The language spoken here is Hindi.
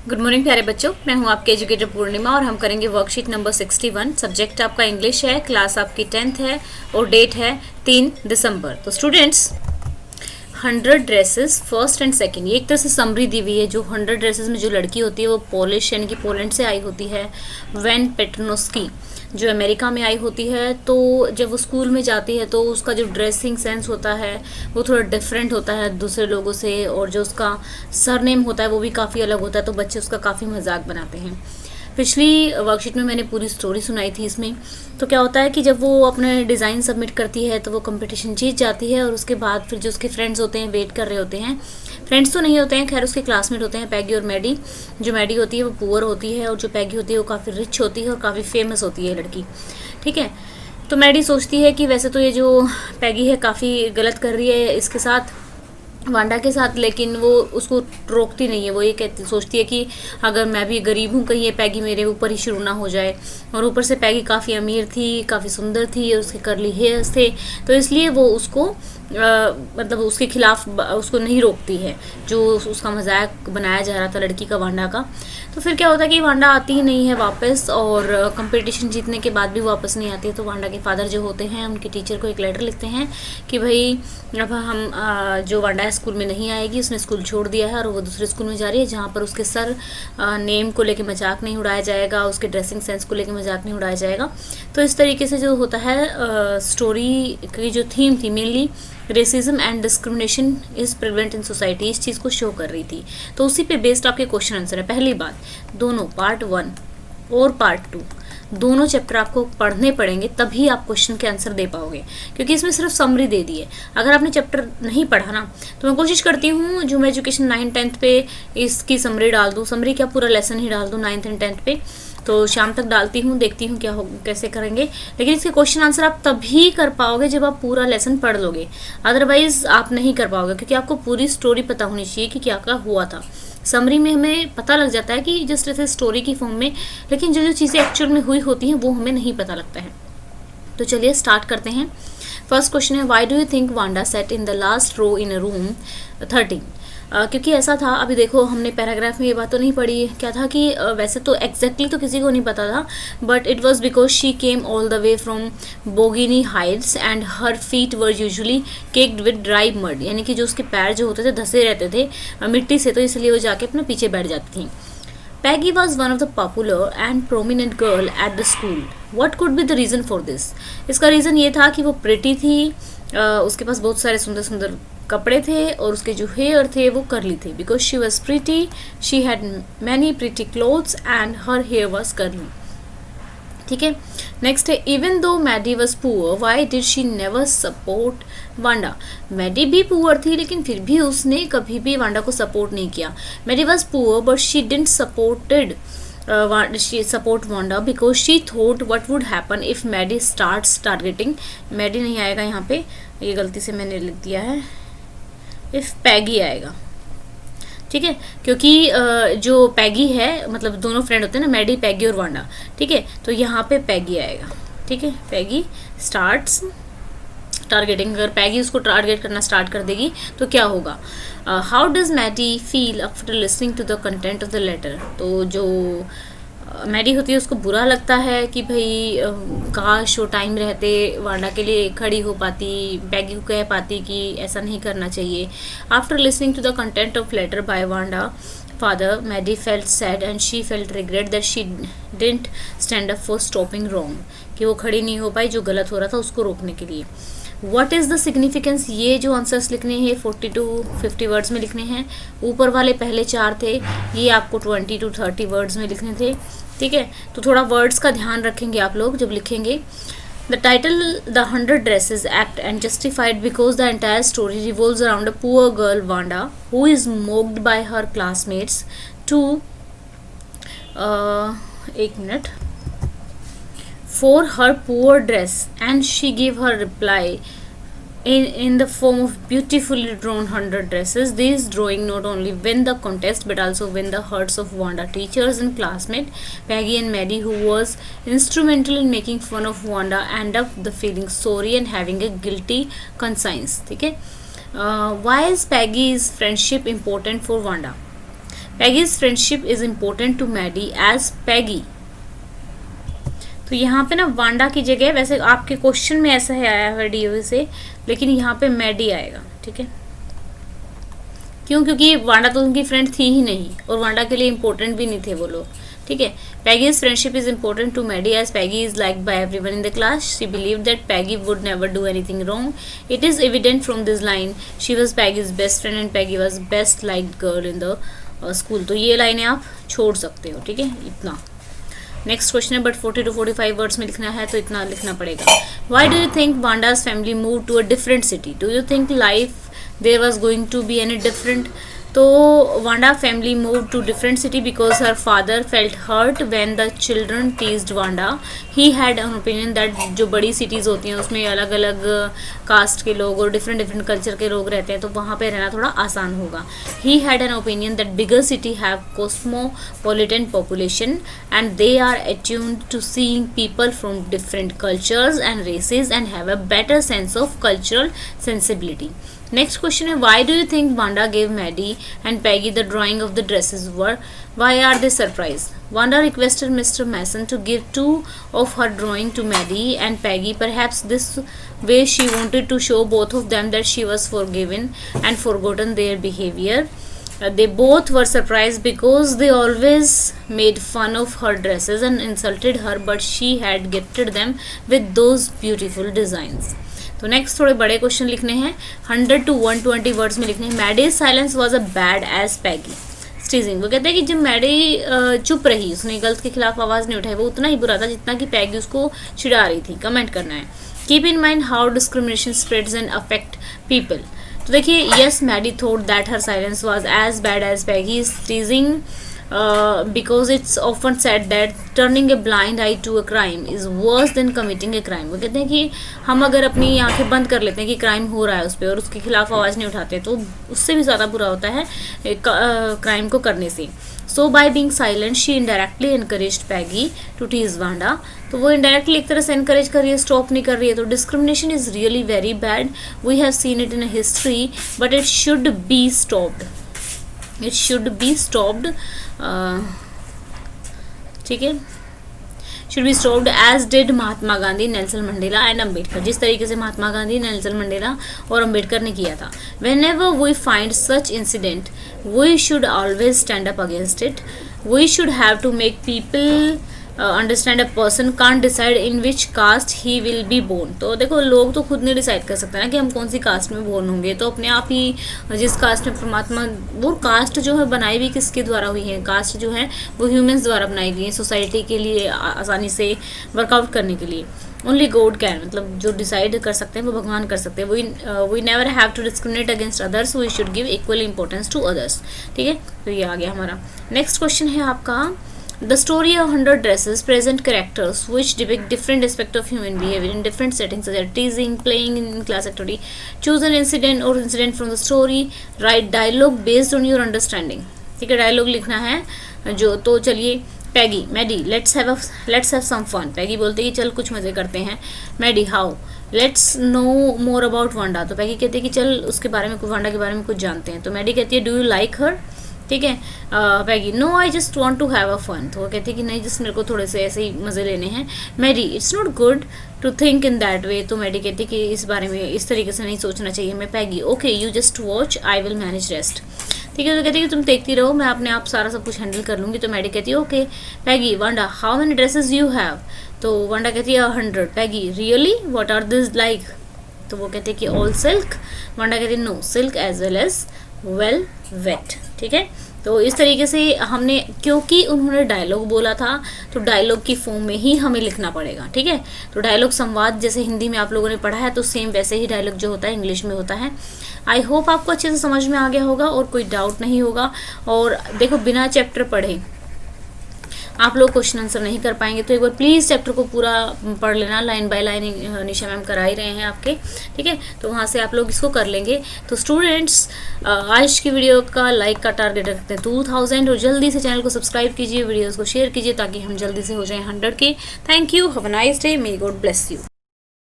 गुड मॉर्निंग प्यारे बच्चों, मैं हूं आपके एजुकेटर पूर्णिमा और हम करेंगे वर्कशीट नंबर 61। सब्जेक्ट आपका इंग्लिश है, क्लास आपकी 10th है और डेट है 3 दिसंबर। तो students 100 dresses first and second, ये एक तरह से समरी दी हुई है। जो 100 ड्रेसेस में जो लड़की होती है वो पोलिश यानी कि पोलैंड से आई होती है। वेन पेट्रोनोस्की जो अमेरिका में आई होती है। तो जब वो स्कूल में जाती है तो उसका जो ड्रेसिंग सेंस होता है वो थोड़ा डिफरेंट होता है दूसरे लोगों से, और जो उसका सरनेम होता है वो भी काफ़ी अलग होता है। तो बच्चे उसका काफ़ी मजाक बनाते हैं। पिछली वर्कशीट में मैंने पूरी स्टोरी सुनाई थी। इसमें तो क्या होता है कि जब वो अपने डिज़ाइन सबमिट करती है तो वो कंपटीशन जीत जाती है, और उसके बाद फिर जो उसके फ्रेंड्स होते हैं वेट कर रहे होते हैं। फ्रेंड्स तो नहीं होते हैं, खैर उसके क्लासमेट होते हैं, पैगी और मैडी। जो मैडी होती है वो पुअर होती है और जो पैगी होती है वो काफ़ी रिच होती है और काफ़ी फेमस होती है लड़की। ठीक है, तो मैडी सोचती है कि वैसे तो ये जो पैगी है काफ़ी गलत कर रही है इसके साथ, वांडा के साथ, लेकिन वो उसको रोकती नहीं है। वो ये सोचती है कि अगर मैं भी गरीब हूँ कहीं ये पैगी मेरे ऊपर ही शुरू ना हो जाए। और ऊपर से पैगी काफ़ी अमीर थी, काफ़ी सुंदर थी और उसके कर्ली हेयर्स थे, तो इसलिए वो उसको मतलब उसके खिलाफ उसको नहीं रोकती है जो उसका मजाक बनाया जा रहा था लड़की का, वांडा का। तो फिर क्या होता है कि वांडा आती ही नहीं है वापस, और कंपटीशन जीतने के बाद भी वापस नहीं आती है। तो वांडा के फादर जो होते हैं उनके टीचर को एक लेटर लिखते हैं कि भाई अब हम जो वांडा स्कूल में नहीं आएगी, उसने स्कूल छोड़ दिया है और वो दूसरे स्कूल में जा रही है जहाँ पर उसके सर नेम को लेके मजाक नहीं उड़ाया जाएगा, उसके ड्रेसिंग सेंस को लेके मजाक नहीं उड़ाया जाएगा। तो इस तरीके से जो होता है स्टोरी की जो थीम थी mainly racism and discrimination is prevent in society, इस चीज़ को शो कर रही थी। तो उसी पे बेस्ड आपके क्वेश्चन आंसर है। पहली बात, दोनों पार्ट 1 और पार्ट 2 दोनों चैप्टर आपको पढ़ने पड़ेंगे, तभी आप क्वेश्चन के आंसर दे पाओगे, क्योंकि इसमें सिर्फ समरी दे दी है। अगर आपने चैप्टर नहीं पढ़ा ना, तो मैं कोशिश करती हूँ जो मैं एजुकेशन 9th-10th पे इसकी समरी डाल दूँ, समरी क्या पूरा लेसन ही डाल दूँ 9th and 10th पे। तो शाम तक डालती हूँ, देखती हूँ क्या हो कैसे करेंगे। लेकिन इसके क्वेश्चन आंसर आप तभी कर पाओगे जब आप पूरा लेसन पढ़ लोगे, अदरवाइज आप नहीं कर पाओगे, क्योंकि आपको पूरी स्टोरी पता होनी चाहिए कि क्या क्या हुआ था। समरी में हमें पता लग जाता है कि जस्ट ऐसे स्टोरी की फॉर्म में, लेकिन जो जो चीज़ें एक्चुअल में हुई होती हैं वो हमें नहीं पता लगता है। तो चलिए स्टार्ट करते हैं। फर्स्ट क्वेश्चन है, why do you think Wanda sat in the last row in a room 13? क्योंकि ऐसा था, अभी देखो हमने पैराग्राफ में ये बात तो नहीं पढ़ी, क्या था कि वैसे तो एग्जैक्टली तो किसी को नहीं पता था, but it was because she came all the way from Boggins heights and her feet were usually caked with dry mud, यानी कि जो उसके पैर जो होते थे धसे रहते थे मिट्टी से, तो इसलिए वो जाके अपने पीछे बैठ जाती थी। Peggy was one of the popular and prominent girl at the school. What could be the reason for this? इसका रीज़न ये था कि वो प्रिटी थी, उसके पास बहुत सारे सुंदर सुंदर कपड़े थे और उसके जो हेयर थे वो करली थे। Because she was pretty, she had many pretty clothes and her hair was curly. ठीक है, नेक्स्ट है, even though Maddie was poor why did she never support Wanda? Maddie भी पुअर थी लेकिन फिर भी उसने कभी भी वांडा को सपोर्ट नहीं किया। Maddie was poor but she didn't supported she support Wanda because she thought what would happen if Maddie starts targeting, Maddie नहीं आएगा यहाँ पे, ये गलती से मैंने लिख दिया है, if Peggy आएगा। ठीक है, क्योंकि जो पैगी है मतलब दोनों फ्रेंड होते हैं ना, मैडी पैगी और वांडा। ठीक है, तो यहाँ पे पैगी आएगा। ठीक है, पैगी स्टार्ट्स टारगेटिंग, अगर पैगी उसको टारगेट करना स्टार्ट कर देगी तो क्या होगा? How does Maddie feel after listening to the content of the letter? तो जो मैडी होती है उसको बुरा लगता है कि भाई काश वो टाइम रहते वांडा के लिए खड़ी हो पाती, पैगी को कह पाती कि ऐसा नहीं करना चाहिए। After listening to the content of letter by Wanda father, Maddie felt sad and she felt regret that she didn't stand up for stopping wrong, कि वो खड़ी नहीं हो पाई जो गलत हो रहा था उसको रोकने के लिए। What is the significance? ये जो आंसर्स लिखने हैं 40 to 50 वर्ड्स में लिखने हैं। ऊपर वाले पहले 4 थे, ये आपको 20 to 30 वर्ड्स में लिखने थे। ठीक है, तो थोड़ा वर्ड्स का ध्यान रखेंगे आप लोग जब लिखेंगे। The title The 100 Dresses apt and justified because the entire story revolves around a poor girl Wanda who is mocked by her classmates to एक minute for her poor dress, and she gave her reply in the form of beautifully drawn 100 dresses. These drawing not only win the contest but also win the hearts of Wanda teachers and classmates. Peggy and Maddie, who was instrumental in making fun of Wanda, end up the feeling sorry and having a guilty conscience. ठीक है, why is Peggy's friendship important for Wanda? Peggy's friendship is important to Maddie as Peggy. तो यहाँ पे ना वांडा की जगह, वैसे आपके क्वेश्चन में ऐसा है आया है डीओ से, लेकिन यहाँ पे मैडी आएगा, ठीक है। क्यों? क्योंकि वांडा तो उनकी फ्रेंड थी ही नहीं और वांडा के लिए इम्पोर्टेंट भी नहीं थे वो लोग, ठीक है। Peggy's friendship is important to Maddie as Peggy is liked by everyone in the class. She believed that Peggy would never do anything wrong. It is evident from this line she was Peggy's best friend and Peggy was best liked girl in the school. तो ये लाइनें आप छोड़ सकते हो, ठीक है, इतना। नेक्स्ट क्वेश्चन है, बट 40 to 45 वर्ड्स में लिखना है तो इतना लिखना पड़ेगा। Why do you think Wanda's family move to a different city? Do you think life there was going to be any different? तो Wanda family move to different city because her father felt hurt when the children teased Wanda. He had an opinion that जो बड़ी सिटीज़ होती हैं उसमें अलग अलग कास्ट के लोग और डिफरेंट डिफरेंट कल्चर के लोग रहते हैं, तो वहाँ पे रहना थोड़ा आसान होगा। He had an opinion that bigger city have cosmopolitan population and they are attuned to seeing people from different cultures and races and have a better sense of cultural sensibility. Next question है, why do you think Wanda gave Maddie and Peggy the drawing of the dresses? Why are they surprised? Wanda requested Mr. Mason to give 2 of her drawing to Maddie and Peggy. Perhaps this way she wanted to show both of them that she was forgiven and forgotten their behavior. They both were surprised because they always made fun of her dresses and insulted her, but she had gifted them with those beautiful designs. तो नेक्स्ट थोड़े बड़े क्वेश्चन लिखने हैं, 100 to 120 वर्ड्स में लिखने हैं। Maddie's silence was a bad as Peggy teasing. वो कहते हैं कि जब मैडी चुप रही, उसने गलत के खिलाफ आवाज़ नहीं उठाई, वो उतना ही बुरा था जितना कि पैगी उसको चिढ़ा रही थी। कमेंट करना है। Keep in mind how discrimination spreads and affect people. तो देखिए, yes Maddie thought that her silence was as bad as Peggy teasing because it's often said that turning a blind eye to a crime is worse than committing a crime. वो कहते हैं कि हम अगर अपनी आंखें बंद कर लेते हैं कि क्राइम हो रहा है उस पर और उसके खिलाफ आवाज़ नहीं उठाते तो उससे भी ज़्यादा बुरा होता है क्राइम को करने से। So by being silent she indirectly encouraged Peggy to tease Wanda. तो वो indirectly एक तरह से encourage कर रही है, stop नहीं कर रही है। तो discrimination is really very bad. We have seen it in a history, but it should be stopped. It should be stopped. ठीक है, should be stopped as did Mahatma Gandhi, Nelson Mandela and Ambedkar. जिस तरीके से महात्मा गांधी, नेल्सन मंडेला और अम्बेडकर ने किया था। Whenever we find such incident, we should always stand up against it. We should have to make people understand a person can't decide in which caste he will be born. तो देखो, लोग तो खुद नहीं डिसाइड कर सकते ना कि हम कौन सी कास्ट में बोर्न होंगे, तो अपने आप ही जिस कास्ट में परमात्मा, वो कास्ट जो है बनाई भी किसके द्वारा हुई है? कास्ट जो है वो ह्यूमंस द्वारा बनाई गई है सोसाइटी के लिए आसानी से वर्कआउट करने के लिए। ओनली गॉड कैन, मतलब जो डिसाइड कर सकते हैं वो भगवान कर सकते हैं। We never have to discriminate against others, we should give equal importance to others. ठीक है, तो ये आ गया हमारा। नेक्स्ट क्वेश्चन है आपका, The story of 100 dresses present characters which depict different aspects of human behavior in different settings such as teasing, playing in class activity. Choose an incident or incident from the story. Write dialogue based on your understanding. ठीक है, डायलॉग लिखना है जो, तो चलिए, Peggy, Maddie, let's have some fun. Peggy बोलते हैं कि चल कुछ मजे करते हैं। Maddie, how? Let's know more about Wanda. तो पैगी कहती है कि चल उसके बारे में, वांडा के बारे में कुछ जानते हैं। तो मैडी कहती है do you like her? ठीक है, Peggy, no I just want to have a fun. तो वो कहती है कि नहीं, जस्ट मेरे को थोड़े से ऐसे ही मज़े लेने हैं। Maddie, it's not good to think in that way. तो मैडी कहती है कि इस बारे में इस तरीके से नहीं सोचना चाहिए। मैं Peggy, okay you just watch, I will manage rest. ठीक है, तो कहती है कि तुम देखती रहो, मैं अपने आप सारा सब कुछ हैंडल कर लूँगी। तो मैडी कहती है okay. Peggy, Wanda, how many dresses you have? तो वांडा कहती है 100। Peggy, really, what are this like? तो वो कहते हैं कि ऑल सिल्क। वांडा कहती है no, silk as well as velvet. ठीक है, तो इस तरीके से हमने, क्योंकि उन्होंने डायलॉग बोला था तो डायलॉग की फॉर्म में ही हमें लिखना पड़ेगा। ठीक है, तो डायलॉग संवाद जैसे हिंदी में आप लोगों ने पढ़ा है, तो सेम वैसे ही डायलॉग जो होता है इंग्लिश में होता है। आई होप आपको अच्छे से समझ में आ गया होगा और कोई डाउट नहीं होगा। और देखो, बिना चैप्टर पढ़े आप लोग क्वेश्चन आंसर नहीं कर पाएंगे, तो एक बार प्लीज़ चैप्टर को पूरा पढ़ लेना, line by line Nisha ma'am करा ही रहे हैं आपके। ठीक है, तो वहाँ से आप लोग इसको कर लेंगे। तो स्टूडेंट्स, आज की वीडियो का लाइक का टारगेट रखते हैं 2000 और जल्दी से चैनल को सब्सक्राइब कीजिए, वीडियोज़ को शेयर कीजिए ताकि हम जल्दी से हो जाएं 100 के। Thank you, have a nice day, may God bless you.